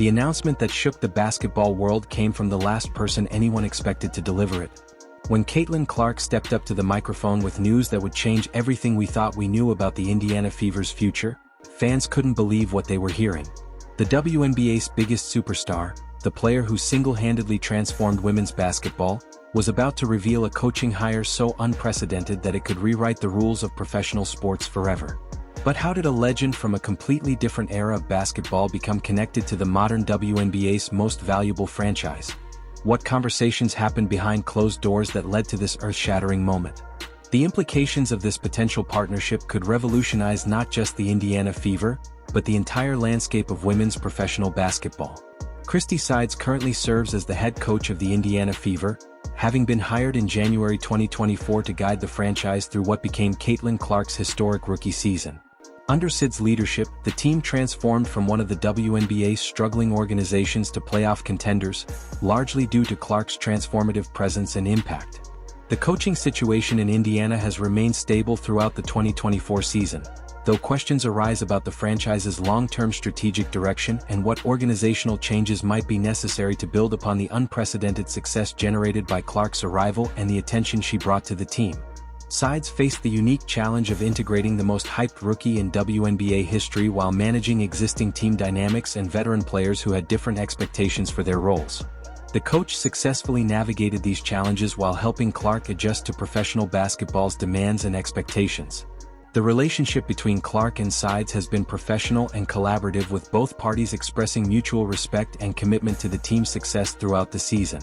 The announcement that shook the basketball world came from the last person anyone expected to deliver it. When Caitlin Clark stepped up to the microphone with news that would change everything we thought we knew about the Indiana Fever's future, fans couldn't believe what they were hearing. The WNBA's biggest superstar, the player who single-handedly transformed women's basketball, was about to reveal a coaching hire so unprecedented that it could rewrite the rules of professional sports forever. But how did a legend from a completely different era of basketball become connected to the modern WNBA's most valuable franchise? What conversations happened behind closed doors that led to this earth-shattering moment? The implications of this potential partnership could revolutionize not just the Indiana Fever, but the entire landscape of women's professional basketball. Christy Sides currently serves as the head coach of the Indiana Fever, having been hired in January 2024 to guide the franchise through what became Caitlin Clark's historic rookie season. Under Sid's leadership, the team transformed from one of the WNBA's struggling organizations to playoff contenders, largely due to Clark's transformative presence and impact. The coaching situation in Indiana has remained stable throughout the 2024 season, though questions arise about the franchise's long-term strategic direction and what organizational changes might be necessary to build upon the unprecedented success generated by Clark's arrival and the attention she brought to the team. Sides faced the unique challenge of integrating the most hyped rookie in WNBA history while managing existing team dynamics and veteran players who had different expectations for their roles. The coach successfully navigated these challenges while helping Clark adjust to professional basketball's demands and expectations. The relationship between Clark and Sides has been professional and collaborative, with both parties expressing mutual respect and commitment to the team's success throughout the season.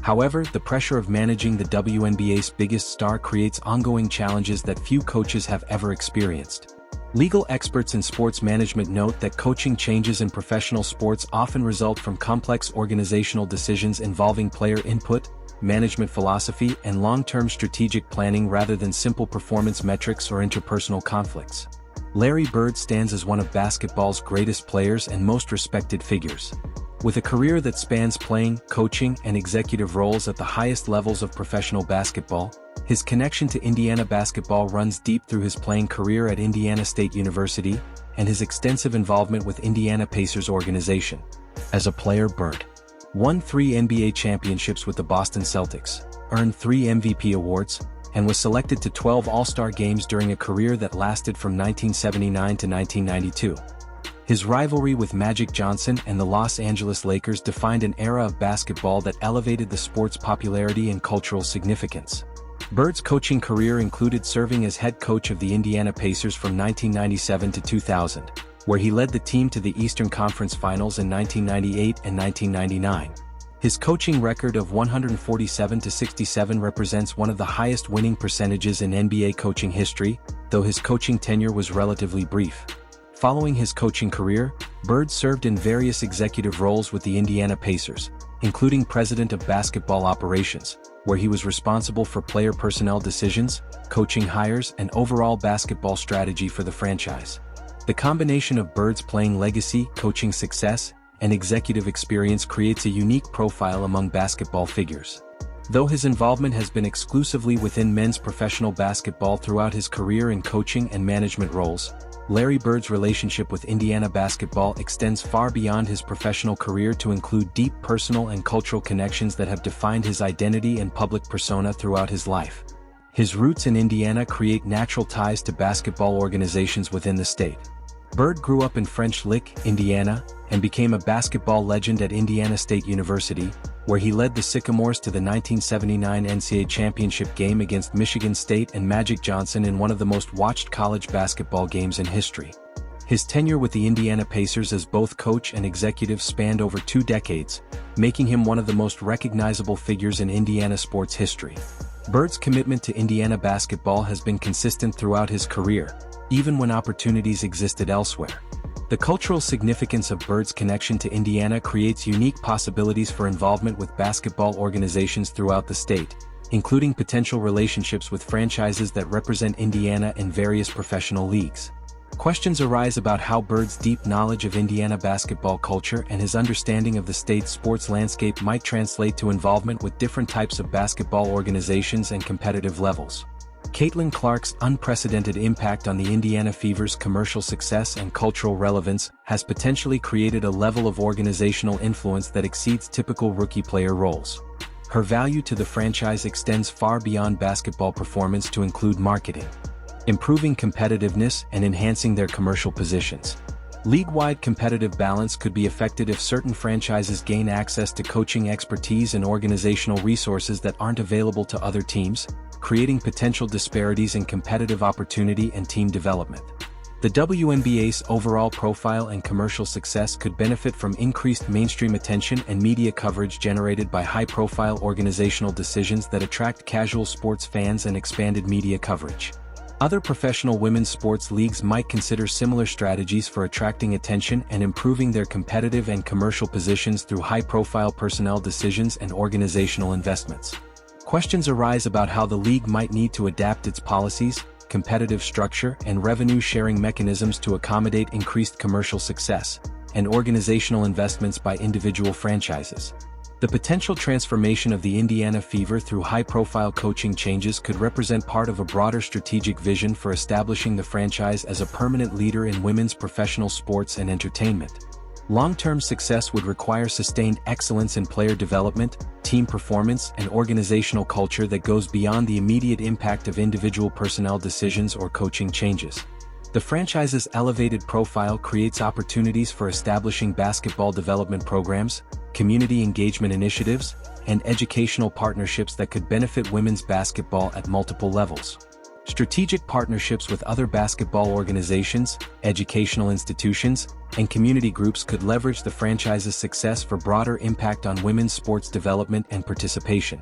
However, the pressure of managing the WNBA's biggest star creates ongoing challenges that few coaches have ever experienced. Legal experts in sports management note that coaching changes in professional sports often result from complex organizational decisions involving player input, management philosophy, and long-term strategic planning rather than simple performance metrics or interpersonal conflicts. Larry Bird stands as one of basketball's greatest players and most respected figures. With a career that spans playing, coaching, and executive roles at the highest levels of professional basketball, his connection to Indiana basketball runs deep through his playing career at Indiana State University and his extensive involvement with Indiana Pacers organization. As a player, Bird won 3 NBA championships with the Boston Celtics, earned 3 MVP awards, and was selected to 12 All-Star games during a career that lasted from 1979 to 1992. His rivalry with Magic Johnson and the Los Angeles Lakers defined an era of basketball that elevated the sport's popularity and cultural significance. Bird's coaching career included serving as head coach of the Indiana Pacers from 1997 to 2000, where he led the team to the Eastern Conference Finals in 1998 and 1999. His coaching record of 147-67 represents one of the highest winning percentages in NBA coaching history, though his coaching tenure was relatively brief. Following his coaching career, Bird served in various executive roles with the Indiana Pacers, including president of basketball operations, where he was responsible for player personnel decisions, coaching hires, and overall basketball strategy for the franchise. The combination of Bird's playing legacy, coaching success, and executive experience creates a unique profile among basketball figures. Though his involvement has been exclusively within men's professional basketball throughout his career in coaching and management roles, Larry Bird's relationship with Indiana basketball extends far beyond his professional career to include deep personal and cultural connections that have defined his identity and public persona throughout his life. His roots in Indiana create natural ties to basketball organizations within the state. Bird grew up in French Lick, Indiana, and became a basketball legend at Indiana State University, where he led the Sycamores to the 1979 NCAA championship game against Michigan State and Magic Johnson in one of the most watched college basketball games in history. His tenure with the Indiana Pacers as both coach and executive spanned over 2 decades, making him one of the most recognizable figures in Indiana sports history. Bird's commitment to Indiana basketball has been consistent throughout his career, even when opportunities existed elsewhere. The cultural significance of Bird's connection to Indiana creates unique possibilities for involvement with basketball organizations throughout the state, including potential relationships with franchises that represent Indiana in various professional leagues. Questions arise about how Bird's deep knowledge of Indiana basketball culture and his understanding of the state's sports landscape might translate to involvement with different types of basketball organizations and competitive levels. Caitlin Clark's unprecedented impact on the Indiana Fever's commercial success and cultural relevance has potentially created a level of organizational influence that exceeds typical rookie player roles. Her value to the franchise extends far beyond basketball performance to include marketing, improving competitiveness, and enhancing their commercial positions. League-wide competitive balance could be affected if certain franchises gain access to coaching expertise and organizational resources that aren't available to other teams, creating potential disparities in competitive opportunity and team development. The WNBA's overall profile and commercial success could benefit from increased mainstream attention and media coverage generated by high-profile organizational decisions that attract casual sports fans and expanded media coverage. Other professional women's sports leagues might consider similar strategies for attracting attention and improving their competitive and commercial positions through high-profile personnel decisions and organizational investments. Questions arise about how the league might need to adapt its policies, competitive structure, and revenue-sharing mechanisms to accommodate increased commercial success and organizational investments by individual franchises. The potential transformation of the Indiana Fever through high-profile coaching changes could represent part of a broader strategic vision for establishing the franchise as a permanent leader in women's professional sports and entertainment. Long-term success would require sustained excellence in player development, team performance, and organizational culture that goes beyond the immediate impact of individual personnel decisions or coaching changes. The franchise's elevated profile creates opportunities for establishing basketball development programs, community engagement initiatives, and educational partnerships that could benefit women's basketball at multiple levels. Strategic partnerships with other basketball organizations, educational institutions, and community groups could leverage the franchise's success for broader impact on women's sports development and participation.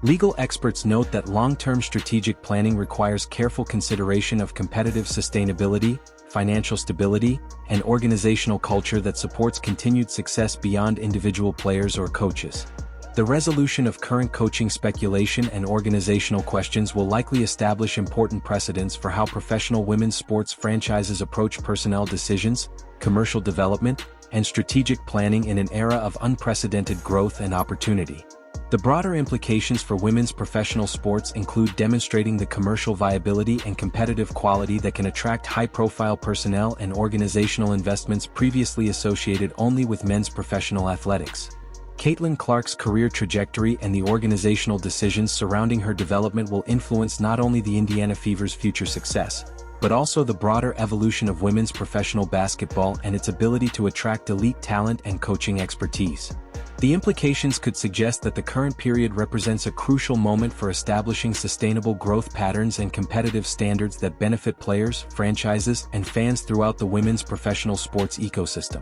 Legal experts note that long-term strategic planning requires careful consideration of competitive sustainability, financial stability, and organizational culture that supports continued success beyond individual players or coaches. The resolution of current coaching speculation and organizational questions will likely establish important precedents for how professional women's sports franchises approach personnel decisions, commercial development, and strategic planning in an era of unprecedented growth and opportunity. The broader implications for women's professional sports include demonstrating the commercial viability and competitive quality that can attract high-profile personnel and organizational investments previously associated only with men's professional athletics. Caitlin Clark's career trajectory and the organizational decisions surrounding her development will influence not only the Indiana Fever's future success, but also the broader evolution of women's professional basketball and its ability to attract elite talent and coaching expertise. The implications could suggest that the current period represents a crucial moment for establishing sustainable growth patterns and competitive standards that benefit players, franchises, and fans throughout the women's professional sports ecosystem.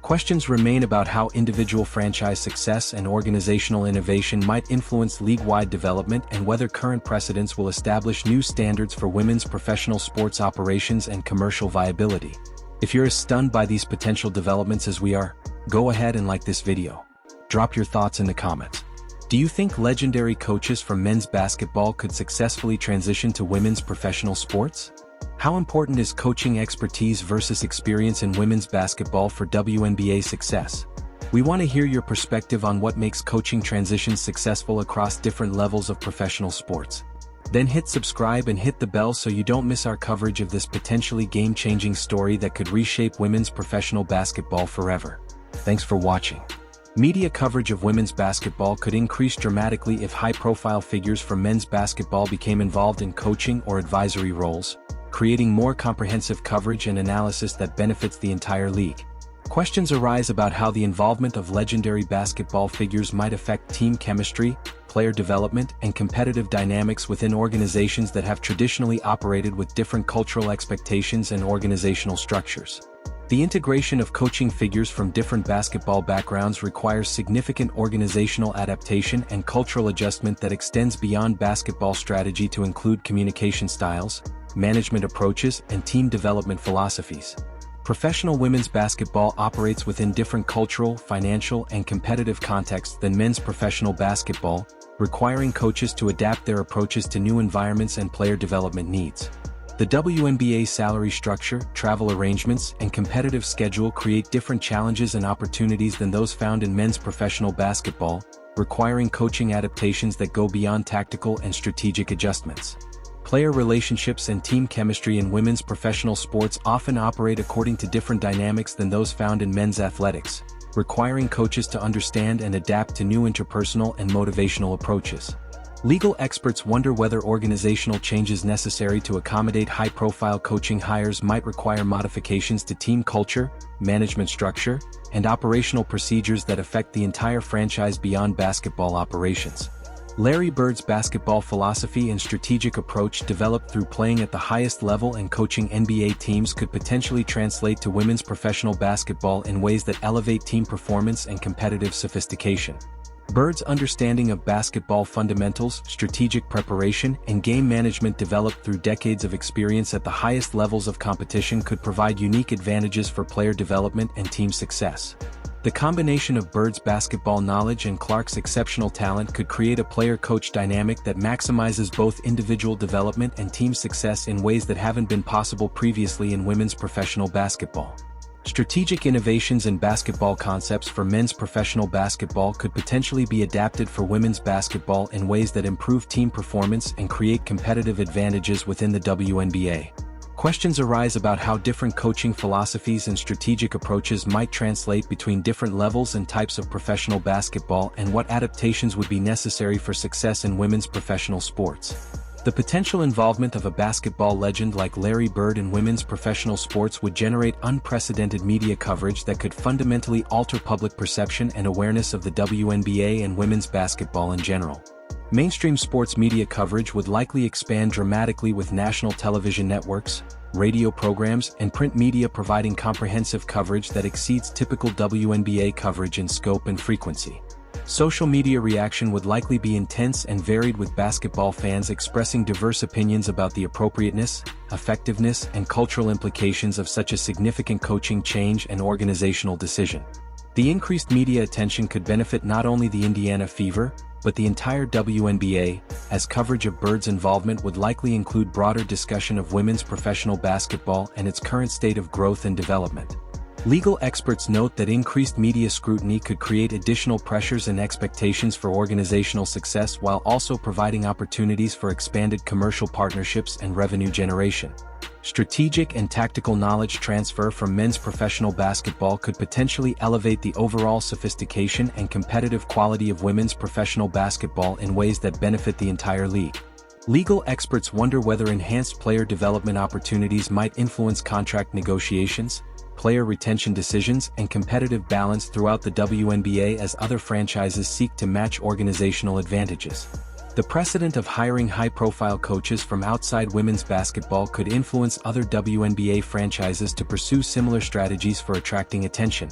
Questions remain about how individual franchise success and organizational innovation might influence league-wide development and whether current precedents will establish new standards for women's professional sports operations and commercial viability. If you're as stunned by these potential developments as we are, go ahead and like this video. Drop your thoughts in the comments. Do you think legendary coaches from men's basketball could successfully transition to women's professional sports? How important is coaching expertise versus experience in women's basketball for WNBA success? We want to hear your perspective on what makes coaching transitions successful across different levels of professional sports. Then hit subscribe and hit the bell so you don't miss our coverage of this potentially game-changing story that could reshape women's professional basketball forever. Thanks for watching. Media coverage of women's basketball could increase dramatically if high-profile figures from men's basketball became involved in coaching or advisory roles, creating more comprehensive coverage and analysis that benefits the entire league. Questions arise about how the involvement of legendary basketball figures might affect team chemistry, player development, and competitive dynamics within organizations that have traditionally operated with different cultural expectations and organizational structures. The integration of coaching figures from different basketball backgrounds requires significant organizational adaptation and cultural adjustment that extends beyond basketball strategy to include communication styles, management approaches, and team development philosophies. Professional women's basketball operates within different cultural, financial, and competitive contexts than men's professional basketball, requiring coaches to adapt their approaches to new environments and player development needs. The WNBA salary structure, travel arrangements, and competitive schedule create different challenges and opportunities than those found in men's professional basketball, requiring coaching adaptations that go beyond tactical and strategic adjustments. Player relationships and team chemistry in women's professional sports often operate according to different dynamics than those found in men's athletics, requiring coaches to understand and adapt to new interpersonal and motivational approaches. Legal experts wonder whether organizational changes necessary to accommodate high-profile coaching hires might require modifications to team culture, management structure, and operational procedures that affect the entire franchise beyond basketball operations. Larry Bird's basketball philosophy and strategic approach developed through playing at the highest level and coaching NBA teams could potentially translate to women's professional basketball in ways that elevate team performance and competitive sophistication. Bird's understanding of basketball fundamentals, strategic preparation, and game management developed through decades of experience at the highest levels of competition could provide unique advantages for player development and team success. The combination of Bird's basketball knowledge and Clark's exceptional talent could create a player-coach dynamic that maximizes both individual development and team success in ways that haven't been possible previously in women's professional basketball. Strategic innovations in basketball concepts for men's professional basketball could potentially be adapted for women's basketball in ways that improve team performance and create competitive advantages within the WNBA. Questions arise about how different coaching philosophies and strategic approaches might translate between different levels and types of professional basketball and what adaptations would be necessary for success in women's professional sports. The potential involvement of a basketball legend like Larry Bird in women's professional sports would generate unprecedented media coverage that could fundamentally alter public perception and awareness of the WNBA and women's basketball in general. Mainstream sports media coverage would likely expand dramatically with national television networks, radio programs, and print media providing comprehensive coverage that exceeds typical WNBA coverage in scope and frequency. Social media reaction would likely be intense and varied, with basketball fans expressing diverse opinions about the appropriateness, effectiveness, and cultural implications of such a significant coaching change and organizational decision. The increased media attention could benefit not only the Indiana Fever, but the entire WNBA, as coverage of Bird's involvement would likely include broader discussion of women's professional basketball and its current state of growth and development. Legal experts note that increased media scrutiny could create additional pressures and expectations for organizational success while also providing opportunities for expanded commercial partnerships and revenue generation. Strategic and tactical knowledge transfer from men's professional basketball could potentially elevate the overall sophistication and competitive quality of women's professional basketball in ways that benefit the entire league. Legal experts wonder whether enhanced player development opportunities might influence contract negotiations, player retention decisions, and competitive balance throughout the WNBA as other franchises seek to match organizational advantages. The precedent of hiring high-profile coaches from outside women's basketball could influence other WNBA franchises to pursue similar strategies for attracting attention,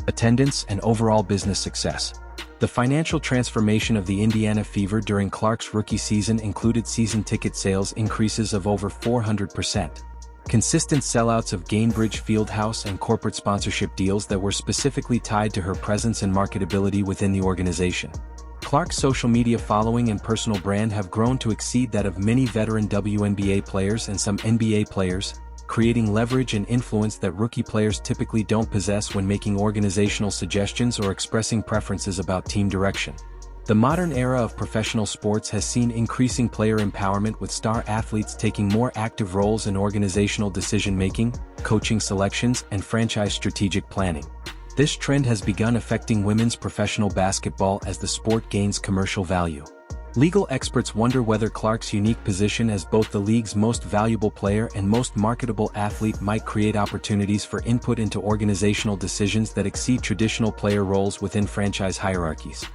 attendance, and overall business success. The financial transformation of the Indiana Fever during Clark's rookie season included season ticket sales increases of over 400%. Consistent sellouts of Gainbridge Fieldhouse and corporate sponsorship deals that were specifically tied to her presence and marketability within the organization. Clark's social media following and personal brand have grown to exceed that of many veteran WNBA players and some NBA players, creating leverage and influence that rookie players typically don't possess when making organizational suggestions or expressing preferences about team direction. The modern era of professional sports has seen increasing player empowerment, with star athletes taking more active roles in organizational decision-making, coaching selections, and franchise strategic planning. This trend has begun affecting women's professional basketball as the sport gains commercial value. Legal experts wonder whether Clark's unique position as both the league's most valuable player and most marketable athlete might create opportunities for input into organizational decisions that exceed traditional player roles within franchise hierarchies.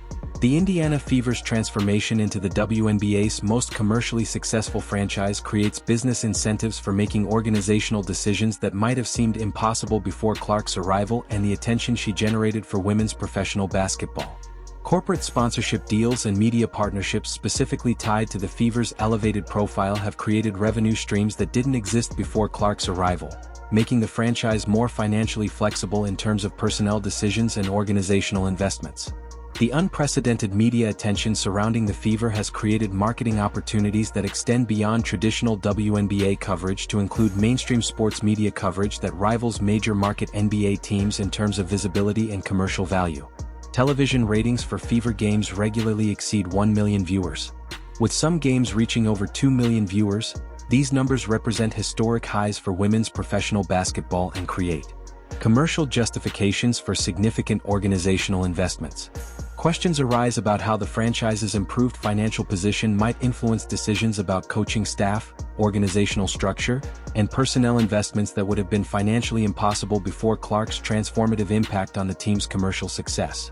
The Indiana Fever's transformation into the WNBA's most commercially successful franchise creates business incentives for making organizational decisions that might have seemed impossible before Clark's arrival and the attention she generated for women's professional basketball. Corporate sponsorship deals and media partnerships specifically tied to the Fever's elevated profile have created revenue streams that didn't exist before Clark's arrival, making the franchise more financially flexible in terms of personnel decisions and organizational investments. The unprecedented media attention surrounding the Fever has created marketing opportunities that extend beyond traditional WNBA coverage to include mainstream sports media coverage that rivals major market NBA teams in terms of visibility and commercial value. Television ratings for Fever games regularly exceed 1 million viewers. With some games reaching over 2 million viewers, these numbers represent historic highs for women's professional basketball and create commercial justifications for significant organizational investments. Questions arise about how the franchise's improved financial position might influence decisions about coaching staff, organizational structure, and personnel investments that would have been financially impossible before Clark's transformative impact on the team's commercial success.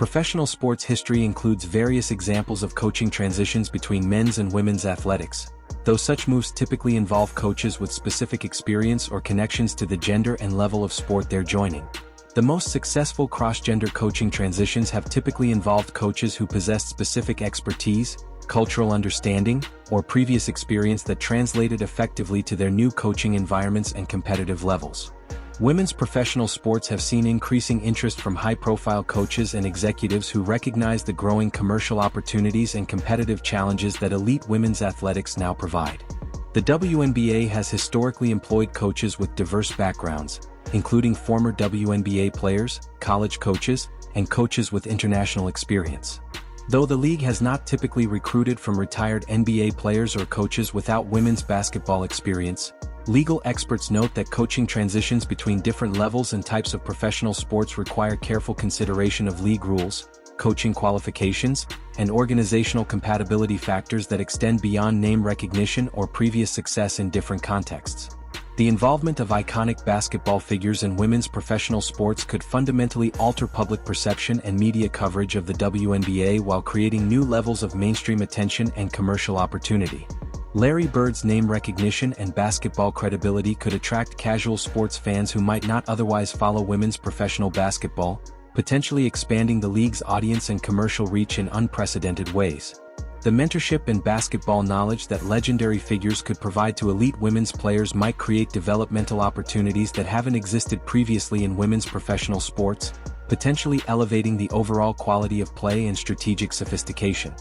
Professional sports history includes various examples of coaching transitions between men's and women's athletics, though such moves typically involve coaches with specific experience or connections to the gender and level of sport they're joining. The most successful cross-gender coaching transitions have typically involved coaches who possessed specific expertise, cultural understanding, or previous experience that translated effectively to their new coaching environments and competitive levels. Women's professional sports have seen increasing interest from high-profile coaches and executives who recognize the growing commercial opportunities and competitive challenges that elite women's athletics now provide. The WNBA has historically employed coaches with diverse backgrounds, including former WNBA players, college coaches, and coaches with international experience. Though the league has not typically recruited from retired NBA players or coaches without women's basketball experience, legal experts note that coaching transitions between different levels and types of professional sports require careful consideration of league rules, coaching qualifications, and organizational compatibility factors that extend beyond name recognition or previous success in different contexts. The involvement of iconic basketball figures in women's professional sports could fundamentally alter public perception and media coverage of the WNBA while creating new levels of mainstream attention and commercial opportunity. Larry Bird's name recognition and basketball credibility could attract casual sports fans who might not otherwise follow women's professional basketball, potentially expanding the league's audience and commercial reach in unprecedented ways. The mentorship and basketball knowledge that legendary figures could provide to elite women's players might create developmental opportunities that haven't existed previously in women's professional sports, potentially elevating the overall quality of play and strategic sophistication.